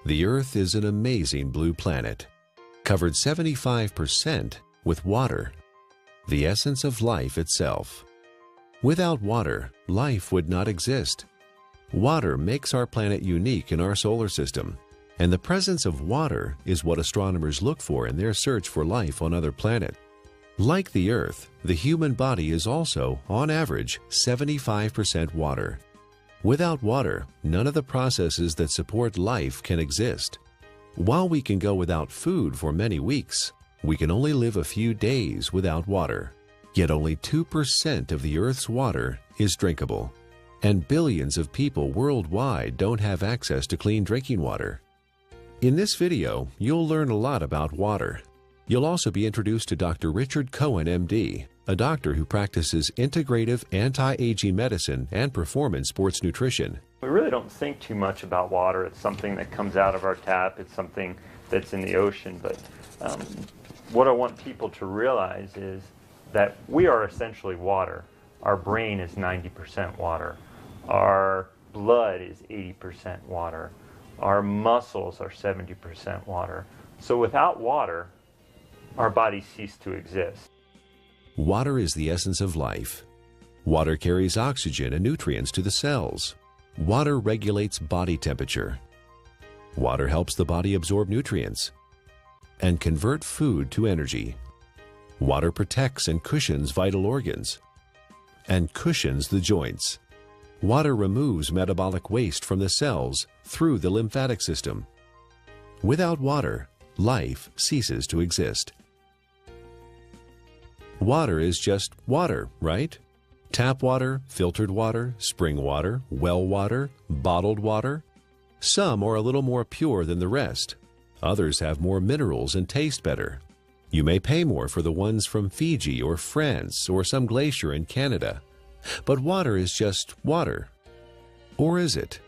The Earth is an amazing blue planet, covered 75% with water, the essence of life itself. Without water, life would not exist. Water makes our planet unique in our solar system, and the presence of water is what astronomers look for in their search for life on other planets. Like the Earth, the human body is also, on average, 75% water. Without water, none of the processes that support life can exist. While we can go without food for many weeks, we can only live a few days without water. Yet only 2% of the Earth's water is drinkable, and billions of people worldwide don't have access to clean drinking water. In this video, you'll learn a lot about water. You'll also be introduced to Dr. Richard Cohen, MD, a doctor who practices integrative anti-aging medicine and performance sports nutrition. We really don't think too much about water. It's something that comes out of our tap. It's something that's in the ocean. But what I want people to realize is that we are essentially water. Our brain is 90% water. Our blood is 80% water. Our muscles are 70% water. So without water, our bodies cease to exist. Water is the essence of life. Water carries oxygen and nutrients to the cells. Water regulates body temperature. Water helps the body absorb nutrients and convert food to energy. Water protects and cushions vital organs and cushions the joints. Water removes metabolic waste from the cells through the lymphatic system. Without water, life ceases to exist. Water is just water, right? Tap water, filtered water, spring water, well water, bottled water. Some are a little more pure than the rest. Others have more minerals and taste better. You may pay more for the ones from Fiji or France or some glacier in Canada. But water is just water. Or is it?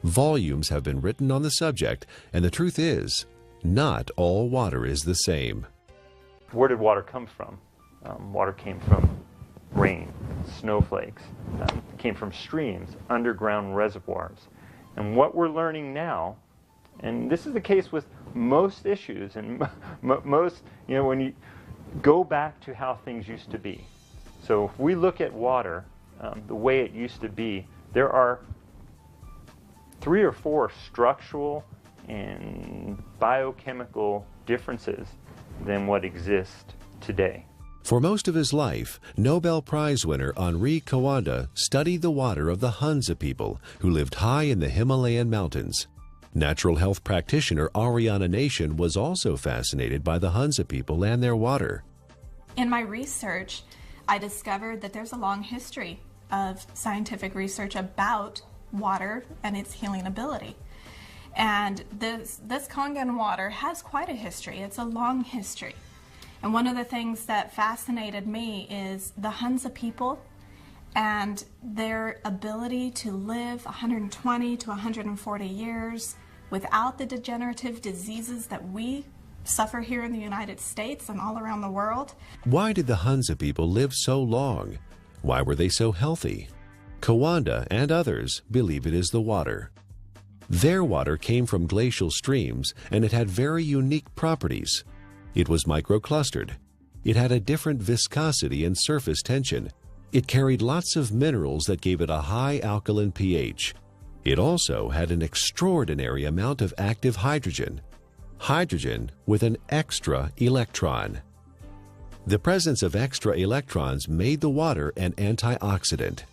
Volumes have been written on the subject, and the truth is, not all water is the same. Where did water come from? Water came from rain, snowflakes, came from streams, underground reservoirs. And what we're learning now, and this is the case with most issues, and most, when you go back to how things used to be. So if we look at water, the way it used to be, there are 3 or 4 structural and biochemical differences than what exists today. For most of his life, Nobel Prize winner Henri Coanda studied the water of the Hunza people who lived high in the Himalayan mountains. Natural health practitioner Ariana Nation was also fascinated by the Hunza people and their water. In my research, I discovered that there's a long history of scientific research about water and its healing ability. And this Kangen water has quite a history. It's a long history. And one of the things that fascinated me is the Hunza people and their ability to live 120 to 140 years without the degenerative diseases that we suffer here in the United States and all around the world. Why did the Hunza people live so long? Why were they so healthy? Coanda and others believe it is the water. Their water came from glacial streams, and it had very unique properties. It was microclustered. It had a different viscosity and surface tension. It carried lots of minerals that gave it a high alkaline pH. It also had an extraordinary amount of active hydrogen. Hydrogen with an extra electron. The presence of extra electrons made the water an antioxidant.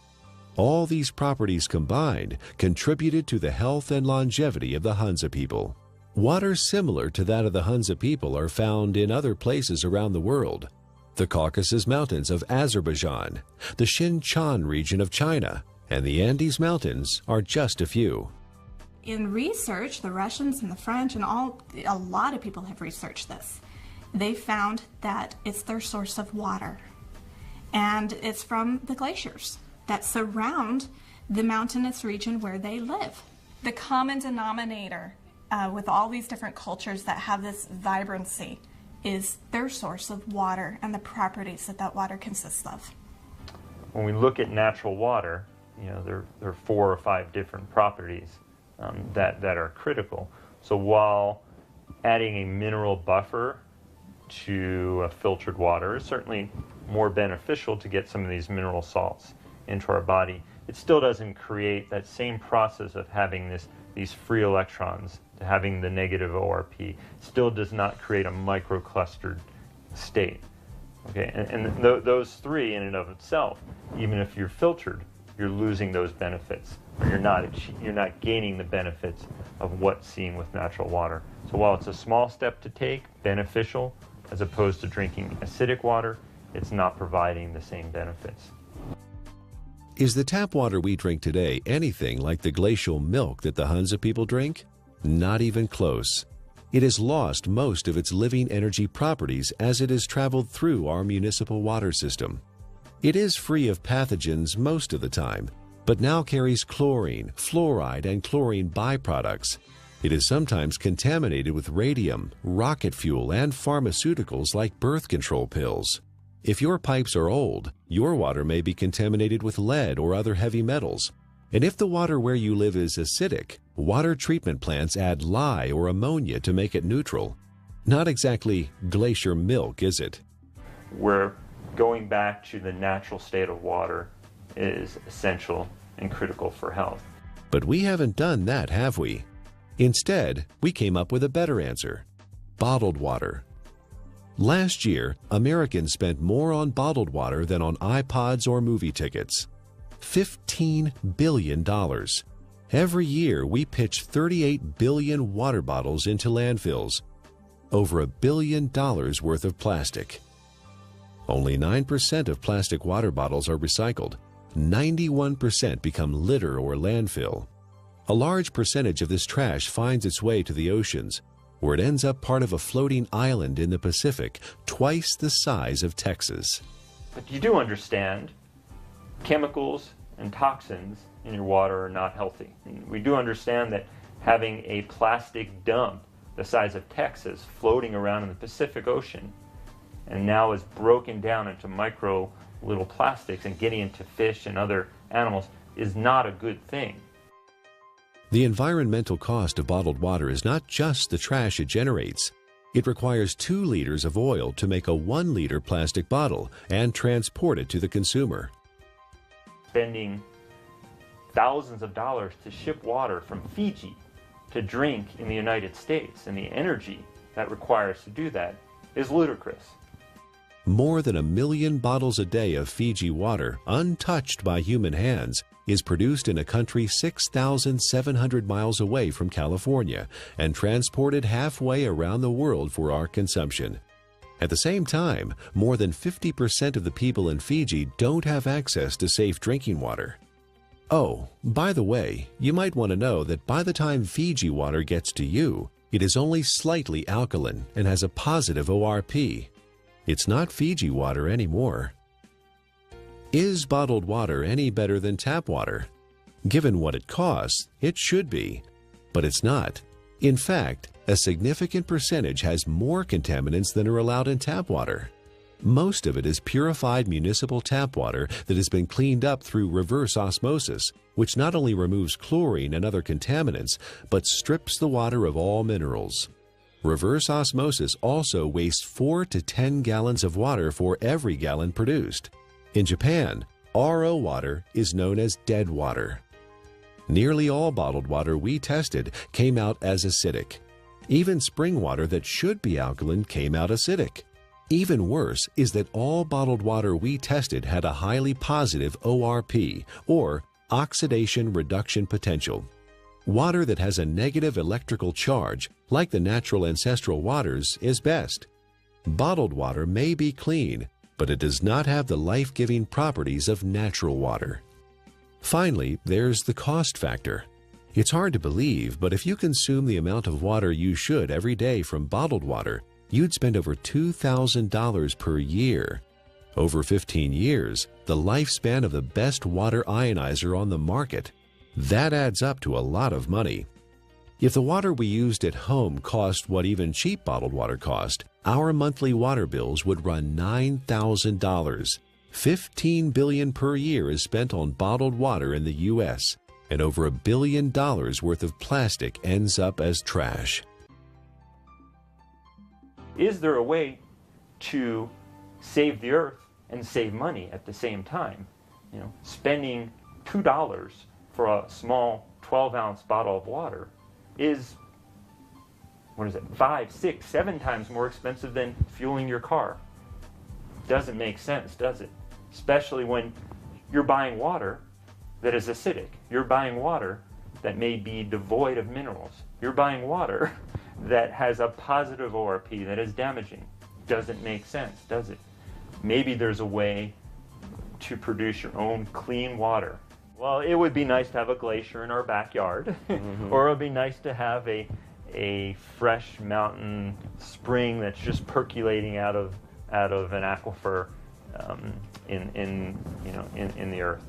All these properties combined contributed to the health and longevity of the Hunza people. Water similar to that of the Hunza people are found in other places around the world. The Caucasus Mountains of Azerbaijan, the Xinjiang region of China, and the Andes Mountains are just a few. In research, the Russians and the French and a lot of people have researched this. They found that it's their source of water. And it's from the glaciers that surround the mountainous region where they live. The common denominator with all these different cultures that have this vibrancy is their source of water and the properties that that water consists of. When we look at natural water, there are 4 or 5 different properties that are critical. So while adding a mineral buffer to filtered water is certainly more beneficial to get some of these mineral salts into our body, it still doesn't create that same process of having these free electrons, to having the negative ORP. Still does not create a microclustered state. Okay, and those three in and of itself, even if you're filtered, you're losing those benefits, or you're not gaining the benefits of what's seen with natural water. So while it's a small step to take, beneficial, as opposed to drinking acidic water, it's not providing the same benefits. Is the tap water we drink today anything like the glacial milk that the Hunza people drink? Not even close. It has lost most of its living energy properties as it has traveled through our municipal water system. It is free of pathogens most of the time, but now carries chlorine, fluoride, and chlorine byproducts. It is sometimes contaminated with radium, rocket fuel, and pharmaceuticals like birth control pills. If your pipes are old, your water may be contaminated with lead or other heavy metals. And if the water where you live is acidic, water treatment plants add lye or ammonia to make it neutral. Not exactly glacier milk, is it? Where going back to the natural state of water is essential and critical for health. But we haven't done that, have we? Instead, we came up with a better answer: bottled water. Last year, Americans spent more on bottled water than on iPods or movie tickets. $15 billion. Every year, we pitch 38 billion water bottles into landfills. Over $1 billion worth of plastic. Only 9% of plastic water bottles are recycled. 91% become litter or landfill. A large percentage of this trash finds its way to the oceans, where it ends up part of a floating island in the Pacific, twice the size of Texas. But you do understand chemicals and toxins in your water are not healthy. And we do understand that having a plastic dump the size of Texas floating around in the Pacific Ocean and now is broken down into micro little plastics and getting into fish and other animals is not a good thing. The environmental cost of bottled water is not just the trash it generates. It requires 2 liters of oil to make a 1-liter plastic bottle and transport it to the consumer. Spending thousands of dollars to ship water from Fiji to drink in the United States, and the energy that requires to do that is ludicrous. More than 1 million bottles a day of Fiji water, untouched by human hands, is produced in a country 6,700 miles away from California and transported halfway around the world for our consumption. At the same time, more than 50% of the people in Fiji don't have access to safe drinking water. Oh, by the way, you might want to know that by the time Fiji water gets to you, it is only slightly alkaline and has a positive ORP. It's not Fiji water anymore. Is bottled water any better than tap water? Given what it costs, it should be, but it's not. In fact, a significant percentage has more contaminants than are allowed in tap water. Most of it is purified municipal tap water that has been cleaned up through reverse osmosis, which not only removes chlorine and other contaminants, but strips the water of all minerals. Reverse osmosis also wastes 4 to 10 gallons of water for every gallon produced. In Japan, RO water is known as dead water. Nearly all bottled water we tested came out as acidic. Even spring water that should be alkaline came out acidic. Even worse is that all bottled water we tested had a highly positive ORP, or oxidation reduction potential. Water that has a negative electrical charge, like the natural ancestral waters, is best. Bottled water may be clean, but it does not have the life-giving properties of natural water. Finally, there's the cost factor. It's hard to believe, but if you consume the amount of water you should every day from bottled water, you'd spend over $2,000 per year. Over 15 years, the lifespan of the best water ionizer on the market. That adds up to a lot of money. If the water we used at home cost what even cheap bottled water cost, our monthly water bills would run $9,000. $15 billion per year is spent on bottled water in the U.S. and over $1 billion worth of plastic ends up as trash. Is there a way to save the earth and save money at the same time? You know, spending $2 for a small 12-ounce bottle of water is, what is it, 5, 6, 7 times more expensive than fueling your car. Doesn't make sense, does it? Especially when you're buying water that is acidic. You're buying water that may be devoid of minerals. You're buying water that has a positive ORP that is damaging. Doesn't make sense, does it? Maybe there's a way to produce your own clean water. Well, it would be nice to have a glacier in our backyard, or it would be nice to have a fresh mountain spring that's just percolating out of an aquifer in the earth.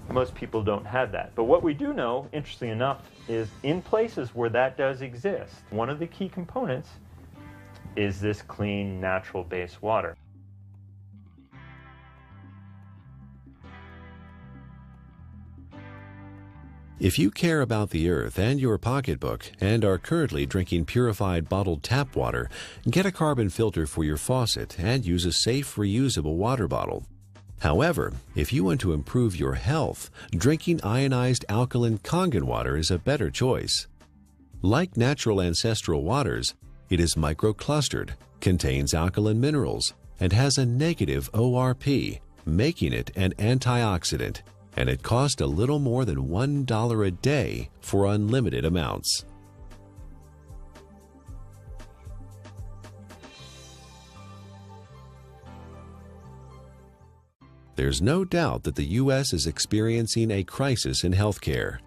Most people don't have that. But what we do know, interestingly enough, is in places where that does exist, one of the key components is this clean, natural-based water. If you care about the earth and your pocketbook and are currently drinking purified bottled tap water, get a carbon filter for your faucet and use a safe, reusable water bottle. However, if you want to improve your health, drinking ionized alkaline Kangen water is a better choice. Like natural ancestral waters, it is microclustered, contains alkaline minerals, and has a negative ORP, making it an antioxidant, and it costs a little more than $1 a day for unlimited amounts. There's no doubt that the U.S. is experiencing a crisis in healthcare.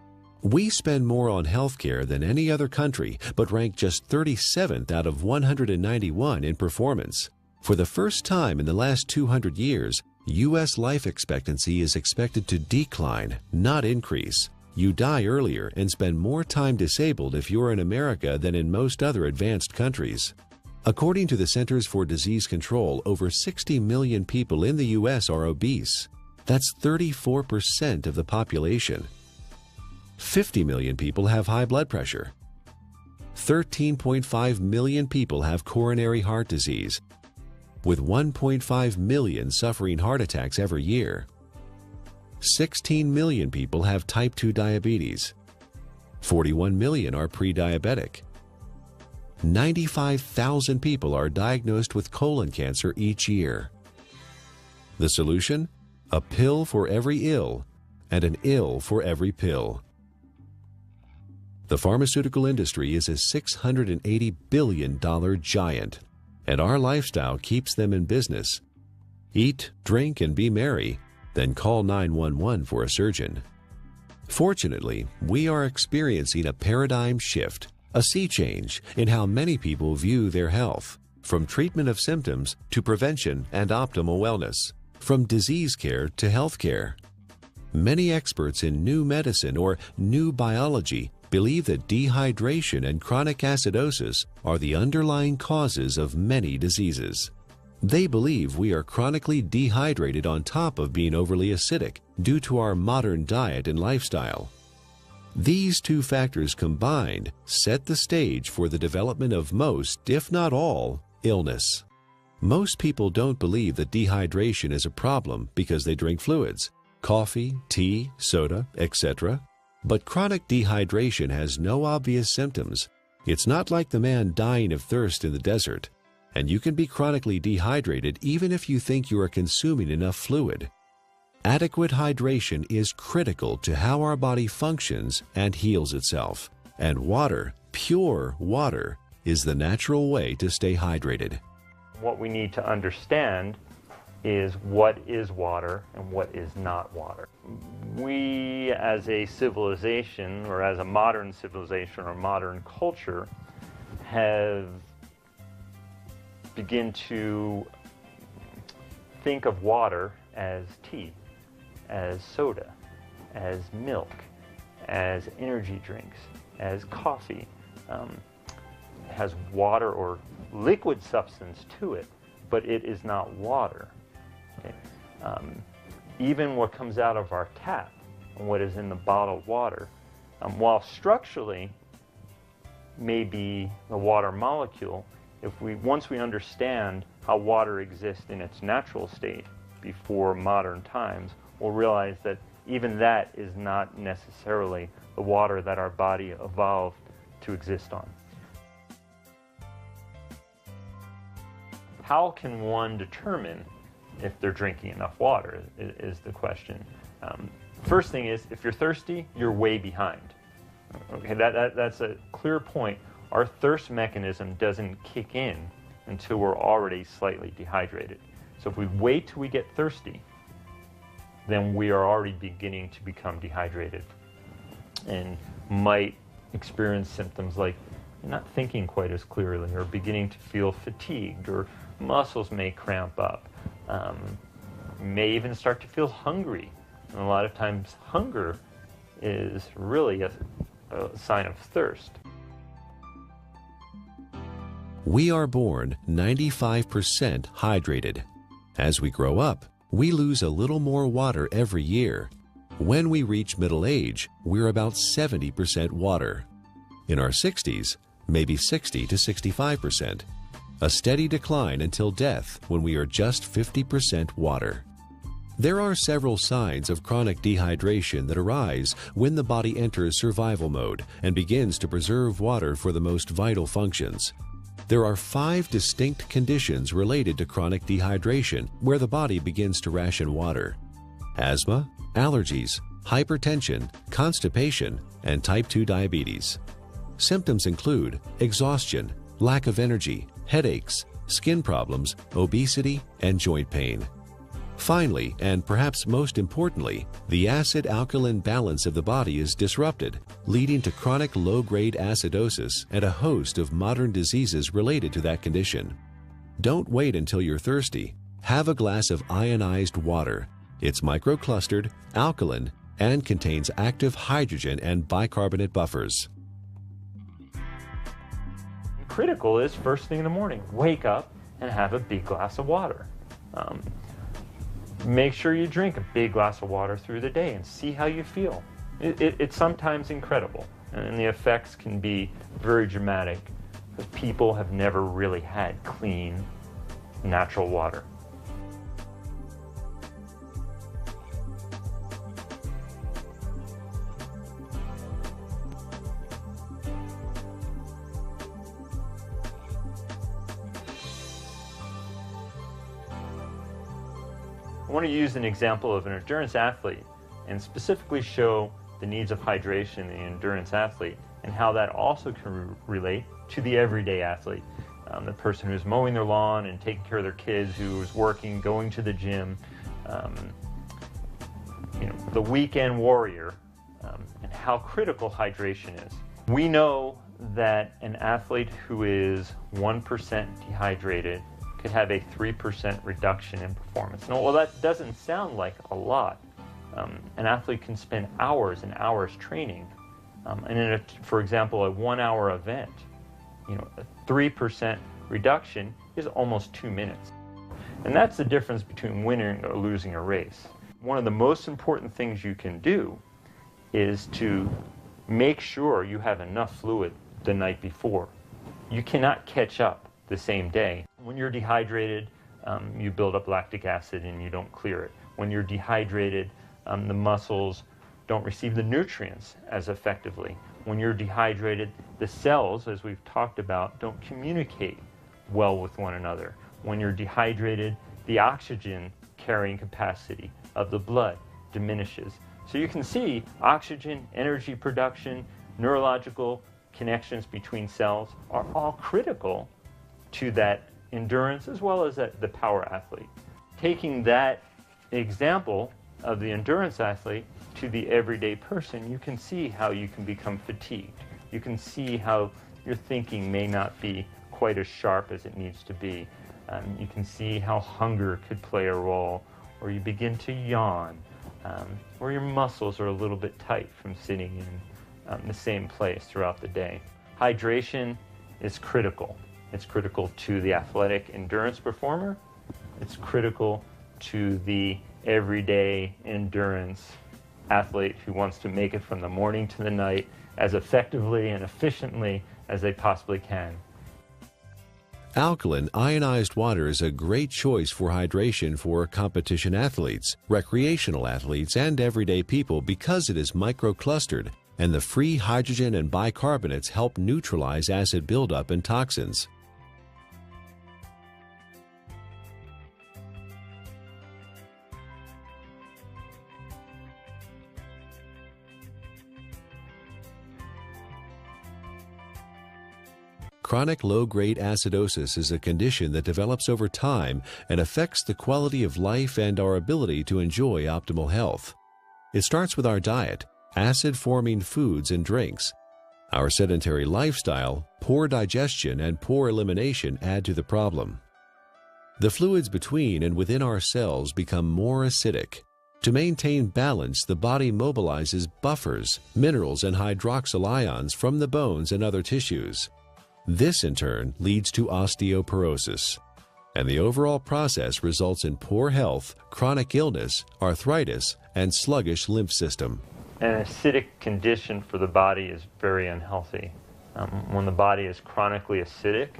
We spend more on healthcare than any other country, but rank just 37th out of 191 in performance. For the first time in the last 200 years, U.S. life expectancy is expected to decline, not increase. You die earlier and spend more time disabled if you're in America than in most other advanced countries. According to the Centers for Disease Control, over 60 million people in the U.S. are obese. That's 34% of the population. 50 million people have high blood pressure. 13.5 million people have coronary heart disease, with 1.5 million suffering heart attacks every year. 16 million people have type 2 diabetes. 41 million are pre-diabetic. 95,000 people are diagnosed with colon cancer each year. The solution? A pill for every ill and an ill for every pill. The pharmaceutical industry is a $680 billion giant, and our lifestyle keeps them in business. Eat, drink, and be merry, then call 911 for a surgeon. Fortunately, we are experiencing a paradigm shift, a sea change in how many people view their health, from treatment of symptoms to prevention and optimal wellness, from disease care to health care. Many experts in new medicine or new biology believe that dehydration and chronic acidosis are the underlying causes of many diseases. They believe we are chronically dehydrated on top of being overly acidic due to our modern diet and lifestyle. These two factors combined set the stage for the development of most, if not all, illness. Most people don't believe that dehydration is a problem because they drink fluids, coffee, tea, soda, etc. But chronic dehydration has no obvious symptoms. It's not like the man dying of thirst in the desert, and you can be chronically dehydrated even if you think you are consuming enough fluid. Adequate hydration is critical to how our body functions and heals itself, and water, pure water, is the natural way to stay hydrated. What we need to understand is what is water and what is not water. We as a civilization, or as a modern civilization or modern culture, have begun to think of water as tea, as soda, as milk, as energy drinks, as coffee. It has water or liquid substance to it, but it is not water. Okay? Even what comes out of our tap and what is in the bottled water. While structurally may be the water molecule, once we understand how water exists in its natural state before modern times, we'll realize that even that is not necessarily the water that our body evolved to exist on. How can one determine if they're drinking enough water is the question. First thing is, if you're thirsty, you're way behind. Okay, that's a clear point. Our thirst mechanism doesn't kick in until we're already slightly dehydrated. So if we wait till we get thirsty, then we are already beginning to become dehydrated and might experience symptoms like not thinking quite as clearly, or beginning to feel fatigued, or muscles may cramp up, may even start to feel hungry. And a lot of times hunger is really a sign of thirst. We are born 95% hydrated. As we grow up, we lose a little more water every year. When we reach middle age, we're about 70% water. In our 60s, maybe 60 to 65%. A steady decline until death when we are just 50% water. There are several signs of chronic dehydration that arise when the body enters survival mode and begins to preserve water for the most vital functions. There are 5 distinct conditions related to chronic dehydration where the body begins to ration water: asthma, allergies, hypertension, constipation, and type 2 diabetes. Symptoms include exhaustion, lack of energy, headaches, skin problems, obesity, and joint pain. Finally, and perhaps most importantly, the acid-alkaline balance of the body is disrupted, leading to chronic low-grade acidosis and a host of modern diseases related to that condition. Don't wait until you're thirsty. Have a glass of ionized water. It's microclustered, alkaline, and contains active hydrogen and bicarbonate buffers. Critical is first thing in the morning. Wake up and have a big glass of water. Make sure you drink a big glass of water through the day and see how you feel. It's sometimes incredible, and the effects can be very dramatic because people have never really had clean, natural water. I want to use an example of an endurance athlete and specifically show the needs of hydration in the endurance athlete and how that also can relate to the everyday athlete. The person who's mowing their lawn and taking care of their kids, who is working, going to the gym, the weekend warrior, and how critical hydration is. We know that an athlete who is 1% dehydrated could have a 3% reduction in performance. Now, well, that doesn't sound like a lot. An athlete can spend hours and hours training, and for example, a 1-hour event, a 3% reduction is almost 2 minutes. And that's the difference between winning or losing a race. One of the most important things you can do is to make sure you have enough fluid the night before. You cannot catch up the same day. When you're dehydrated, you build up lactic acid and you don't clear it. When you're dehydrated, the muscles don't receive the nutrients as effectively. When you're dehydrated, the cells, as we've talked about, don't communicate well with one another. When you're dehydrated, the oxygen carrying capacity of the blood diminishes. So you can see oxygen, energy production, neurological connections between cells are all critical to that endurance as well as the power athlete. Taking that example of the endurance athlete to the everyday person, you can see how you can become fatigued. You can see how your thinking may not be quite as sharp as it needs to be. You can see how hunger could play a role, or you begin to yawn, or your muscles are a little bit tight from sitting in the same place throughout the day. Hydration is critical. It's critical to the athletic endurance performer. It's critical to the everyday endurance athlete who wants to make it from the morning to the night as effectively and efficiently as they possibly can. Alkaline ionized water is a great choice for hydration for competition athletes, recreational athletes, and everyday people because it is microclustered, and the free hydrogen and bicarbonates help neutralize acid buildup and toxins. Chronic low-grade acidosis is a condition that develops over time and affects the quality of life and our ability to enjoy optimal health. It starts with our diet, acid-forming foods and drinks. Our sedentary lifestyle, poor digestion, and poor elimination add to the problem. The fluids between and within our cells become more acidic. To maintain balance, the body mobilizes buffers, minerals, and hydroxyl ions from the bones and other tissues. This, in turn, leads to osteoporosis, and the overall process results in poor health, chronic illness, arthritis, and sluggish lymph system. An acidic condition for the body is very unhealthy. When the body is chronically acidic,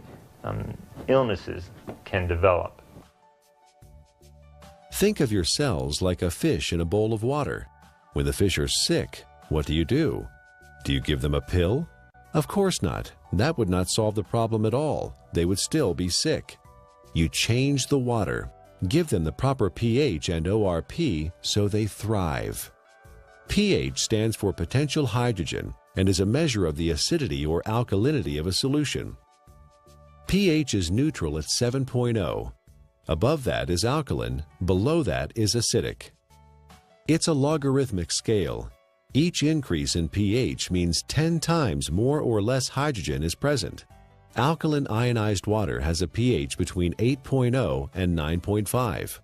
illnesses can develop. Think of your cells like a fish in a bowl of water. When the fish are sick, what do? Do you give them a pill? Of course not. That would not solve the problem at all. They would still be sick. You change the water, give them the proper pH and ORP so they thrive. pH stands for potential hydrogen and is a measure of the acidity or alkalinity of a solution. pH is neutral at 7.0. Above that is alkaline, below that is acidic. It's a logarithmic scale. Each increase in pH means 10 times more or less hydrogen is present. Alkaline ionized water has a pH between 8.0 and 9.5.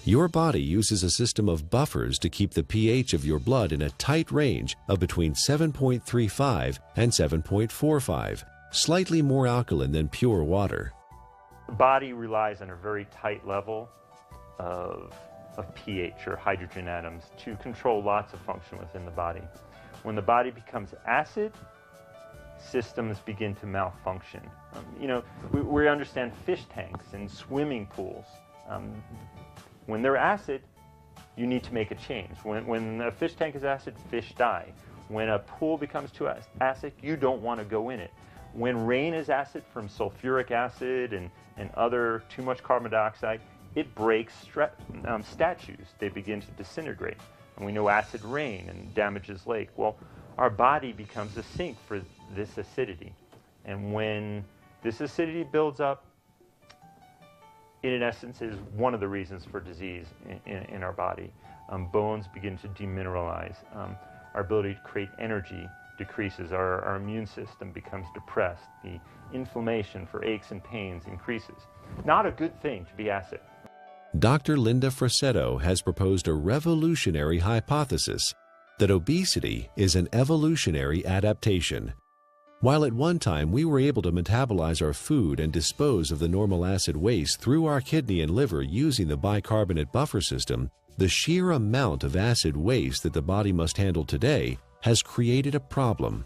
Your body uses a system of buffers to keep the pH of your blood in a tight range of between 7.35 and 7.45, slightly more alkaline than pure water. The body relies on a very tight level of pH or hydrogen atoms to control lots of function within the body. When the body becomes acid, systems begin to malfunction. We understand fish tanks and swimming pools. When they're acid, you need to make a change. When a fish tank is acid, fish die. When a pool becomes too acid, you don't want to go in it. When rain is acid from sulfuric acid and other too much carbon dioxide, it breaks statues. They begin to disintegrate. And we know acid rain and damages lake. Well, our body becomes a sink for this acidity. And when this acidity builds up, it in essence is one of the reasons for disease in our body. Bones begin to demineralize. Our ability to create energy decreases. Our immune system becomes depressed. The inflammation for aches and pains increases. Not a good thing to be acid. Dr. Linda Frassetto has proposed a revolutionary hypothesis that obesity is an evolutionary adaptation. While at one time we were able to metabolize our food and dispose of the normal acid waste through our kidney and liver using the bicarbonate buffer system, the sheer amount of acid waste that the body must handle today has created a problem.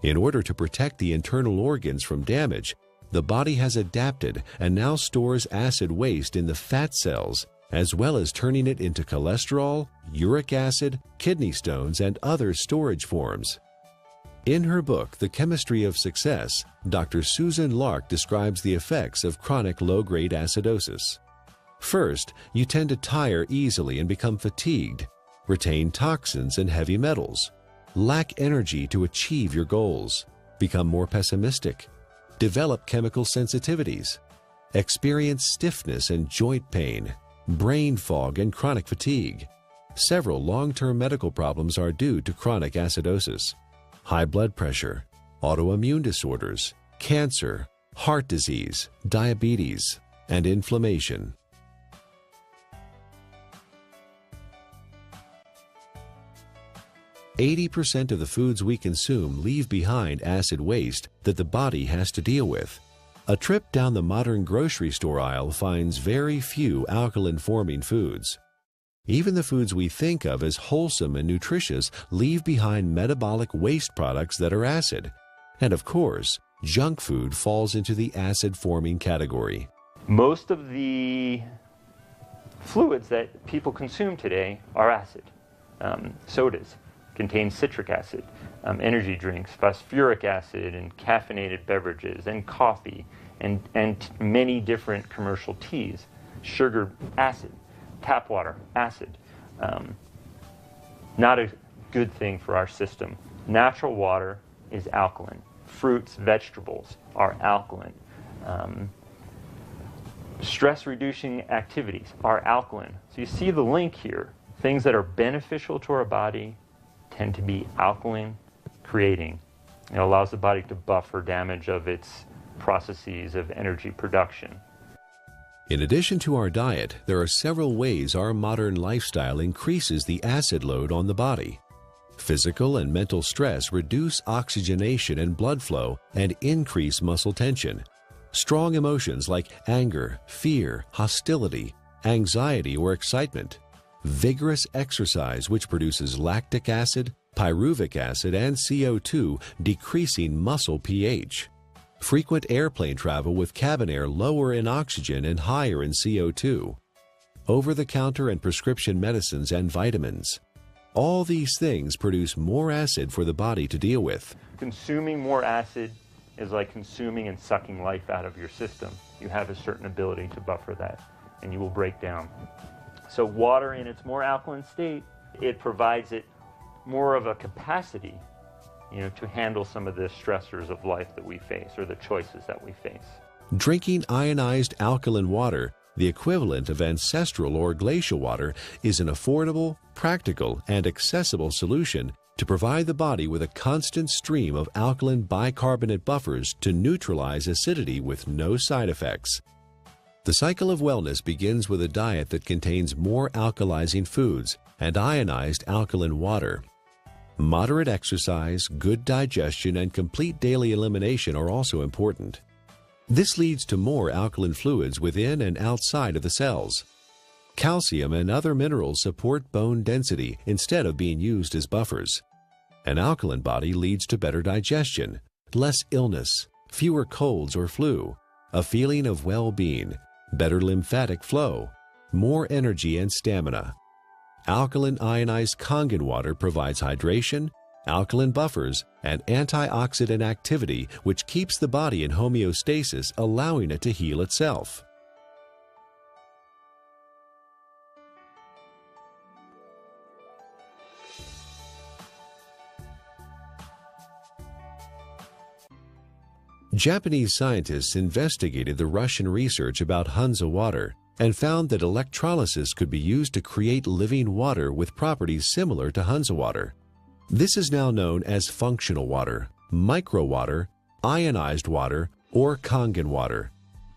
In order to protect the internal organs from damage, the body has adapted and now stores acid waste in the fat cells, as well as turning it into cholesterol, uric acid, kidney stones, and other storage forms. In her book, The Chemistry of Success, Dr. Susan Lark describes the effects of chronic low-grade acidosis. First, you tend to tire easily and become fatigued, retain toxins and heavy metals, lack energy to achieve your goals, become more pessimistic, develop chemical sensitivities, experience stiffness and joint pain, brain fog, and chronic fatigue. Several long-term medical problems are due to chronic acidosis: high blood pressure, autoimmune disorders, cancer, heart disease, diabetes, and inflammation. "80% of the foods we consume leave behind acid waste that the body has to deal with. A trip down the modern grocery store aisle finds very few alkaline-forming foods. Even the foods we think of as wholesome and nutritious leave behind metabolic waste products that are acid. And of course, junk food falls into the acid-forming category. Most of the fluids that people consume today are acid. Sodas contain citric acid, energy drinks, phosphoric acid, and caffeinated beverages, and coffee, and many different commercial teas. Sugar, acid. Tap water, acid. Not a good thing for our system. Natural water is alkaline. Fruits, vegetables are alkaline. Stress-reducing activities are alkaline. So you see the link here. Things that are beneficial to our body tend to be alkaline creating. It allows the body to buffer damage of its processes of energy production. In addition to our diet, there are several ways our modern lifestyle increases the acid load on the body. Physical and mental stress reduce oxygenation and blood flow and increase muscle tension. Strong emotions like anger, fear, hostility, anxiety, or excitement. Vigorous exercise, which produces lactic acid, pyruvic acid, and CO2, decreasing muscle pH. Frequent airplane travel with cabin air lower in oxygen and higher in CO2. Over-the-counter and prescription medicines and vitamins. All these things produce more acid for the body to deal with. Consuming more acid is like consuming and sucking life out of your system. You have a certain ability to buffer that, and you will break down. So water in its more alkaline state, it provides it more of a capacity, to handle some of the stressors of life that we face, or the choices that we face. Drinking ionized alkaline water, the equivalent of ancestral or glacial water, is an affordable, practical, and accessible solution to provide the body with a constant stream of alkaline bicarbonate buffers to neutralize acidity with no side effects. The cycle of wellness begins with a diet that contains more alkalizing foods and ionized alkaline water. Moderate exercise, good digestion, and complete daily elimination are also important. This leads to more alkaline fluids within and outside of the cells. Calcium and other minerals support bone density instead of being used as buffers. An alkaline body leads to better digestion, less illness, fewer colds or flu, a feeling of well-being, better lymphatic flow, more energy and stamina. Alkaline ionized Kangen water provides hydration, alkaline buffers, and antioxidant activity, which keeps the body in homeostasis, allowing it to heal itself. Japanese scientists investigated the Russian research about Hansa water and found that electrolysis could be used to create living water with properties similar to Hansa water. This is now known as functional water, micro water, ionized water, or Kangen water.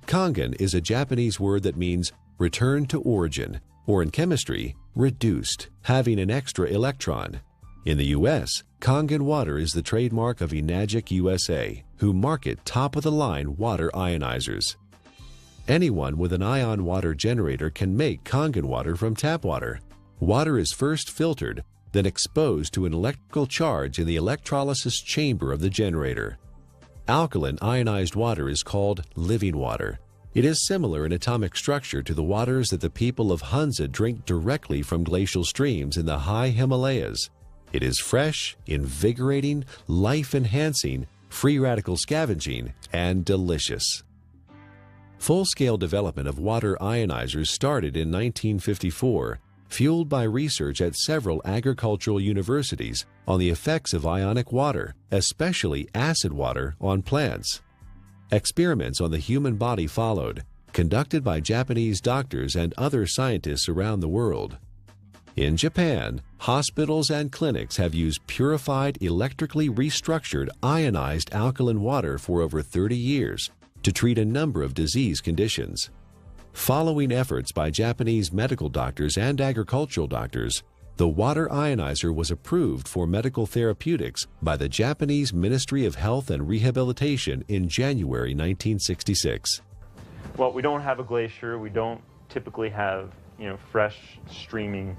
Kangen is a Japanese word that means return to origin, or in chemistry, reduced, having an extra electron. In the U.S., Kangen water is the trademark of Enagic USA, who market top-of-the-line water ionizers. Anyone with an ion water generator can make Kangen water from tap water. Water is first filtered, then exposed to an electrical charge in the electrolysis chamber of the generator. Alkaline ionized water is called living water. It is similar in atomic structure to the waters that the people of Hansa drink directly from glacial streams in the high Himalayas. It is fresh, invigorating, life-enhancing, free radical scavenging, and delicious. Full-scale development of water ionizers started in 1954, fueled by research at several agricultural universities on the effects of ionic water, especially acid water, on plants. Experiments on the human body followed, conducted by Japanese doctors and other scientists around the world. In Japan, hospitals and clinics have used purified, electrically restructured, ionized alkaline water for over 30 years to treat a number of disease conditions. Following efforts by Japanese medical doctors and agricultural doctors, the water ionizer was approved for medical therapeutics by the Japanese Ministry of Health and Rehabilitation in January 1966. Well, we don't have a glacier. We don't typically have fresh streaming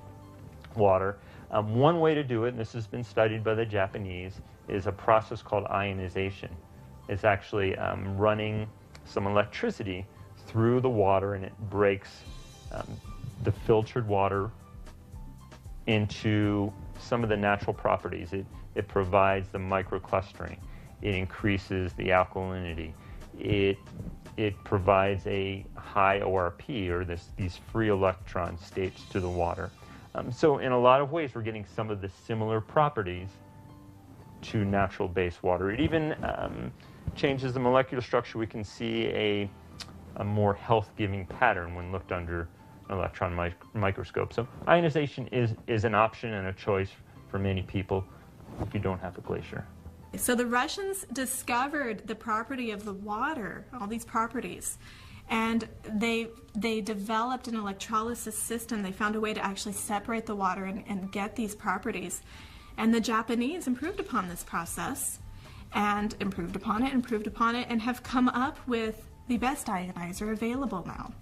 water. One way to do it, and this has been studied by the Japanese, is a process called ionization. It's actually running some electricity through the water, and it breaks the filtered water into some of the natural properties. It provides the microclustering. It increases the alkalinity. It provides a high ORP, or these free electron states, to the water. So in a lot of ways, we're getting some of the similar properties to natural base water. It even changes the molecular structure. We can see a more health-giving pattern when looked under an electron microscope. So ionization is an option and a choice for many people if you don't have a glacier. So the Russians discovered the property of the water, all these properties, and they developed an electrolysis system. They found a way to actually separate the water and get these properties. And the Japanese improved upon this process and improved upon it, and have come up with the best ionizer available now.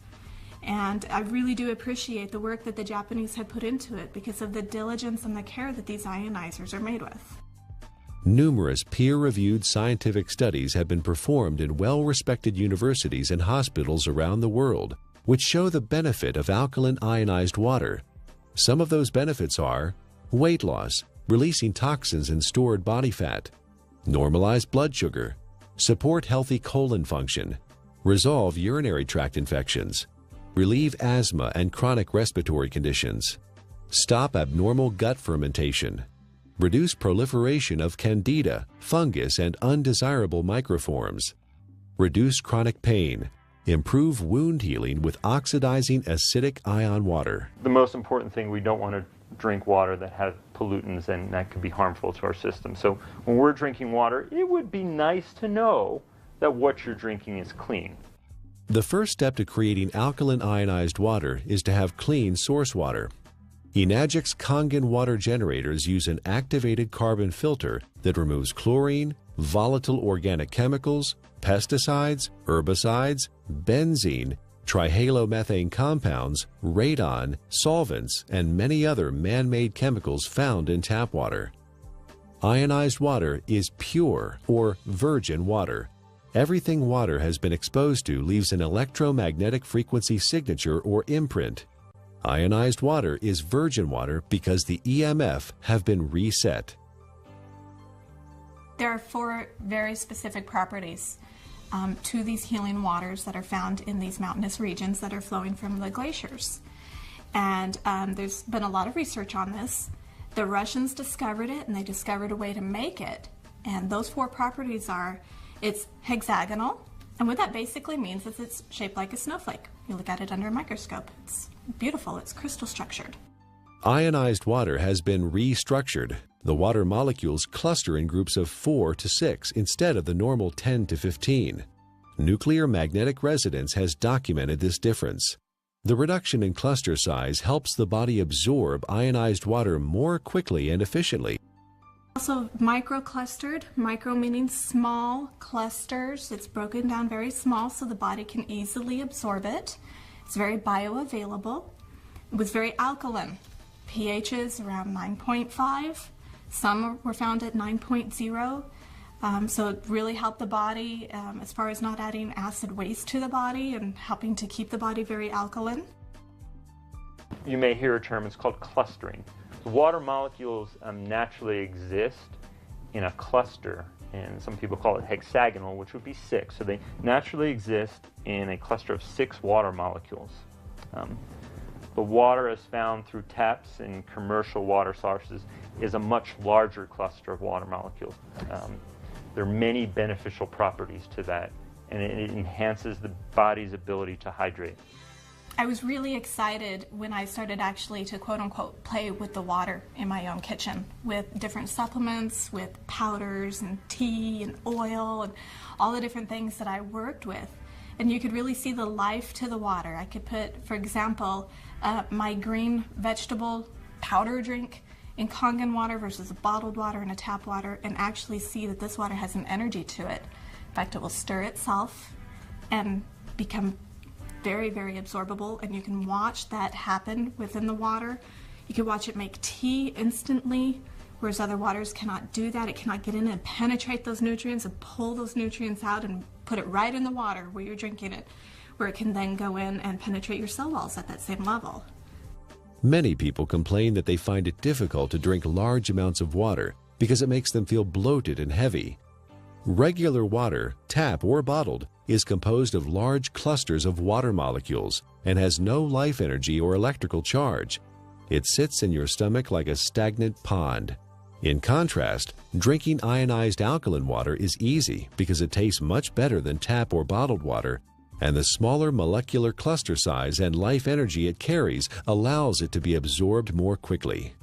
And I really do appreciate the work that the Japanese had put into it because of the diligence and the care that these ionizers are made with. Numerous peer-reviewed scientific studies have been performed in well-respected universities and hospitals around the world, which show the benefit of alkaline ionized water. Some of those benefits are weight loss, releasing toxins and stored body fat, normalize blood sugar, support healthy colon function, resolve urinary tract infections, relieve asthma and chronic respiratory conditions, stop abnormal gut fermentation, reduce proliferation of candida, fungus, and undesirable microforms, reduce chronic pain, improve wound healing with oxidizing acidic ion water. The most important thing, we don't want to drink water that has pollutants, and that could be harmful to our system. So when we're drinking water, it would be nice to know that what you're drinking is clean. The first step to creating alkaline ionized water is to have clean source water. Enagic's Kangen water generators use an activated carbon filter that removes chlorine, volatile organic chemicals, pesticides, herbicides, benzene, trihalomethane compounds, radon, solvents, and many other man-made chemicals found in tap water. Ionized water is pure or virgin water. Everything water has been exposed to leaves an electromagnetic frequency signature or imprint. Ionized water is virgin water because the EMF have been reset. There are 4 very specific properties to these healing waters that are found in these mountainous regions that are flowing from the glaciers. And there's been a lot of research on this. The Russians discovered it, and they discovered a way to make it. And those 4 properties are, it's hexagonal, and what that basically means is it's shaped like a snowflake. You look at it under a microscope. It's beautiful. It's crystal structured. Ionized water has been restructured. The water molecules cluster in groups of 4 to 6 instead of the normal 10 to 15. Nuclear magnetic resonance has documented this difference. The reduction in cluster size helps the body absorb ionized water more quickly and efficiently. Also microclustered, micro meaning small clusters. It's broken down very small so the body can easily absorb it. It's very bioavailable. It was very alkaline. pH is around 9.5. Some were found at 9.0. So it really helped the body as far as not adding acid waste to the body and helping to keep the body very alkaline. You may hear a term, it's called clustering. The water molecules naturally exist in a cluster, and some people call it hexagonal, which would be 6. So they naturally exist in a cluster of 6 water molecules. The water as found through taps and commercial water sources is a much larger cluster of water molecules. There are many beneficial properties to that, and it enhances the body's ability to hydrate. I was really excited when I started actually to quote-unquote play with the water in my own kitchen with different supplements, with powders and tea and oil and all the different things that I worked with. And you could really see the life to the water. I could put, for example, my green vegetable powder drink in Kangen water versus a bottled water and a tap water, and actually see that this water has an energy to it. In fact, it will stir itself and become very, very absorbable, and you can watch that happen within the water. You can watch it make tea instantly, whereas other waters cannot do that. It cannot get in and penetrate those nutrients and pull those nutrients out and put it right in the water where you're drinking it, where it can then go in and penetrate your cell walls at that same level. Many people complain that they find it difficult to drink large amounts of water because it makes them feel bloated and heavy. Regular water, tap or bottled, is composed of large clusters of water molecules and has no life energy or electrical charge. It sits in your stomach like a stagnant pond. In contrast, drinking ionized alkaline water is easy because it tastes much better than tap or bottled water, and the smaller molecular cluster size and life energy it carries allows it to be absorbed more quickly.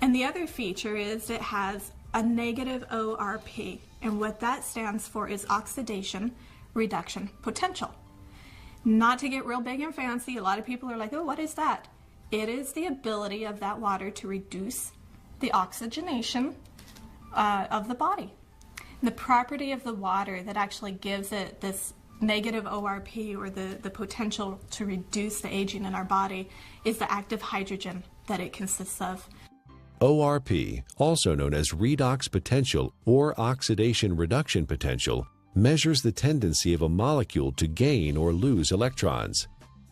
And the other feature is it has a negative ORP, and what that stands for is oxidation reduction potential. Not to get real big and fancy, a lot of people are like, oh, what is that? It is the ability of that water to reduce the oxygenation of the body. And the property of the water that actually gives it this negative ORP, or the potential to reduce the aging in our body, is the active hydrogen that it consists of. ORP, also known as redox potential or oxidation reduction potential, measures the tendency of a molecule to gain or lose electrons.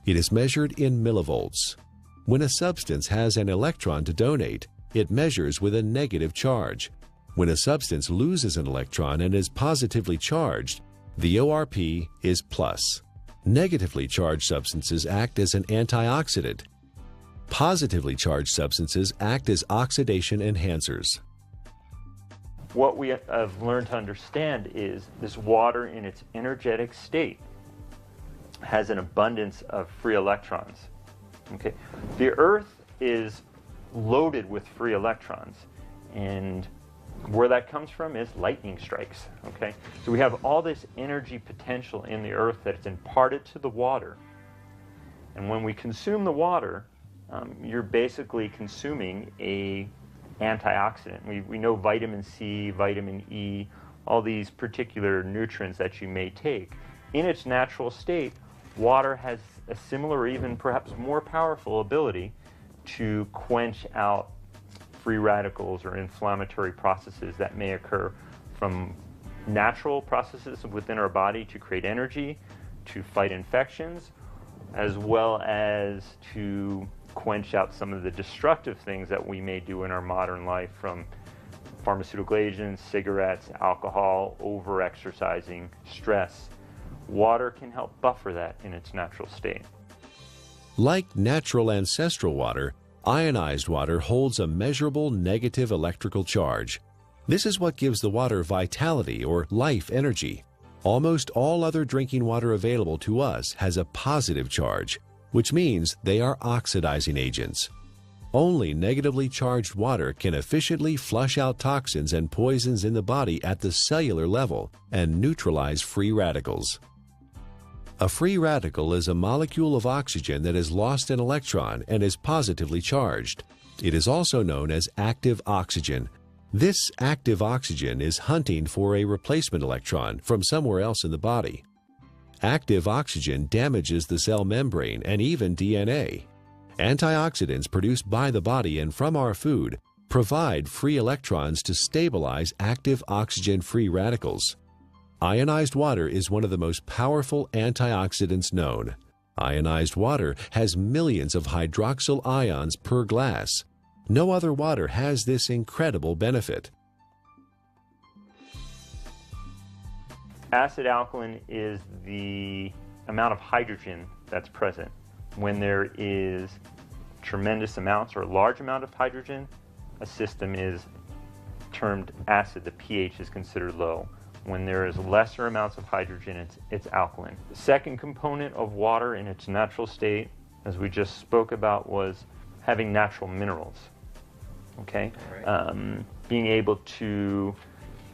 It is measured in millivolts. When a substance has an electron to donate, it measures with a negative charge. When a substance loses an electron and is positively charged, the ORP is plus. Negatively charged substances act as an antioxidant. Positively charged substances act as oxidation enhancers. What we have learned to understand is this water in its energetic state has an abundance of free electrons. Okay? The Earth is loaded with free electrons, and where that comes from is lightning strikes. Okay? So we have all this energy potential in the Earth that's imparted to the water, and when we consume the water, you're basically consuming a antioxidant. We know vitamin C, vitamin E, all these particular nutrients that you may take. In its natural state, water has a similar or even perhaps more powerful ability to quench out free radicals or inflammatory processes that may occur from natural processes within our body to create energy, to fight infections, as well as to quench out some of the destructive things that we may do in our modern life, from pharmaceutical agents, cigarettes, alcohol, over-exercising, stress. Water can help buffer that in its natural state. Like natural ancestral water, ionized water holds a measurable negative electrical charge. This is what gives the water vitality or life energy. Almost all other drinking water available to us has a positive charge, which means they are oxidizing agents. Only negatively charged water can efficiently flush out toxins and poisons in the body at the cellular level and neutralize free radicals. A free radical is a molecule of oxygen that has lost an electron and is positively charged. It is also known as active oxygen. This active oxygen is hunting for a replacement electron from somewhere else in the body. Active oxygen damages the cell membrane and even DNA. Antioxidants produced by the body and from our food provide free electrons to stabilize active oxygen-free radicals. Ionized water is one of the most powerful antioxidants known. Ionized water has millions of hydroxyl ions per glass. No other water has this incredible benefit. Acid alkaline is the amount of hydrogen that's present. When there is tremendous amounts or a large amount of hydrogen, a system is termed acid. The pH is considered low. When there is lesser amounts of hydrogen, it's alkaline. The second component of water in its natural state, as we just spoke about, was having natural minerals. Okay? Right. Being able to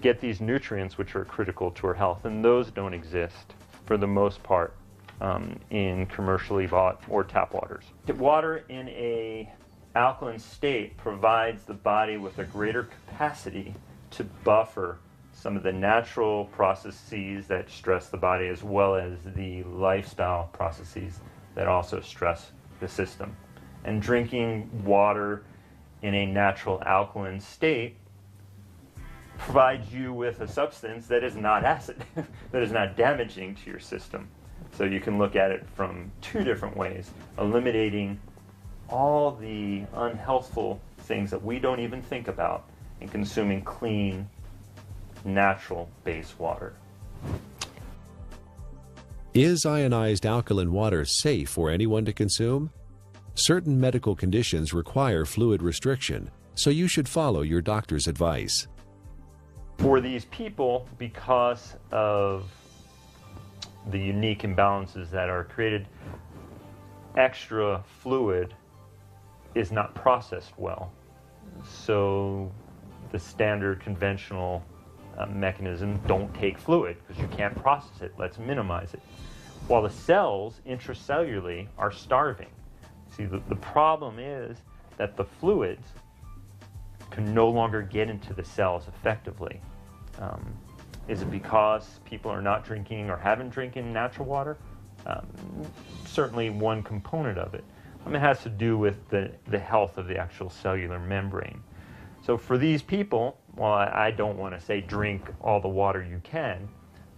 get these nutrients which are critical to our health, and those don't exist for the most part in commercially bought or tap waters. Water in a alkaline state provides the body with a greater capacity to buffer some of the natural processes that stress the body, as well as the lifestyle processes that also stress the system. And drinking water in a natural alkaline state provides you with a substance that is not acid, that is not damaging to your system. So you can look at it from two different ways, eliminating all the unhealthful things that we don't even think about and consuming clean, natural base water. Is ionized alkaline water safe for anyone to consume? Certain medical conditions require fluid restriction, so you should follow your doctor's advice. For these people, because of the unique imbalances that are created, extra fluid is not processed well. So the standard conventional mechanism, don't take fluid because you can't process it. Let's minimize it. While the cells intracellularly are starving. See, the problem is that the fluids can no longer get into the cells effectively. Is it because people are not drinking or haven't drinking natural water? Certainly one component of it. It has to do with the health of the actual cellular membrane. So for these people, well, I don't want to say drink all the water you can,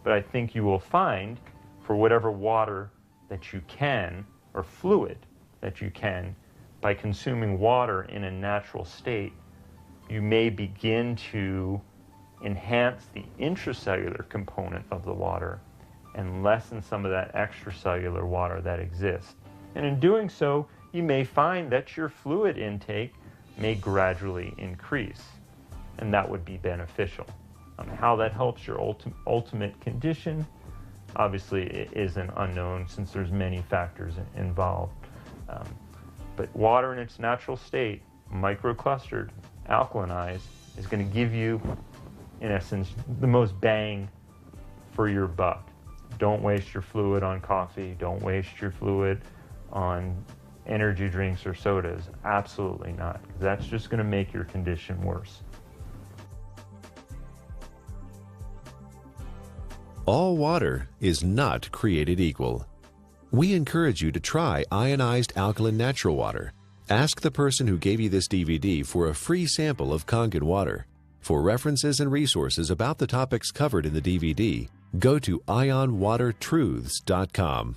but I think you will find for whatever water that you can, or fluid that you can, by consuming water in a natural state, you may begin to enhance the intracellular component of the water and lessen some of that extracellular water that exists. And in doing so, you may find that your fluid intake may gradually increase, and that would be beneficial. How that helps your ultimate condition, obviously, it is an unknown since there's many factors involved. But water in its natural state, microclustered, alkalinized, is going to give you, in essence, the most bang for your buck. Don't waste your fluid on coffee. Don't waste your fluid on energy drinks or sodas. Absolutely not. That's just going to make your condition worse. All water is not created equal. We encourage you to try ionized alkaline natural water. Ask the person who gave you this DVD for a free sample of Kangen water. For references and resources about the topics covered in the DVD, go to ionwatertruths.com.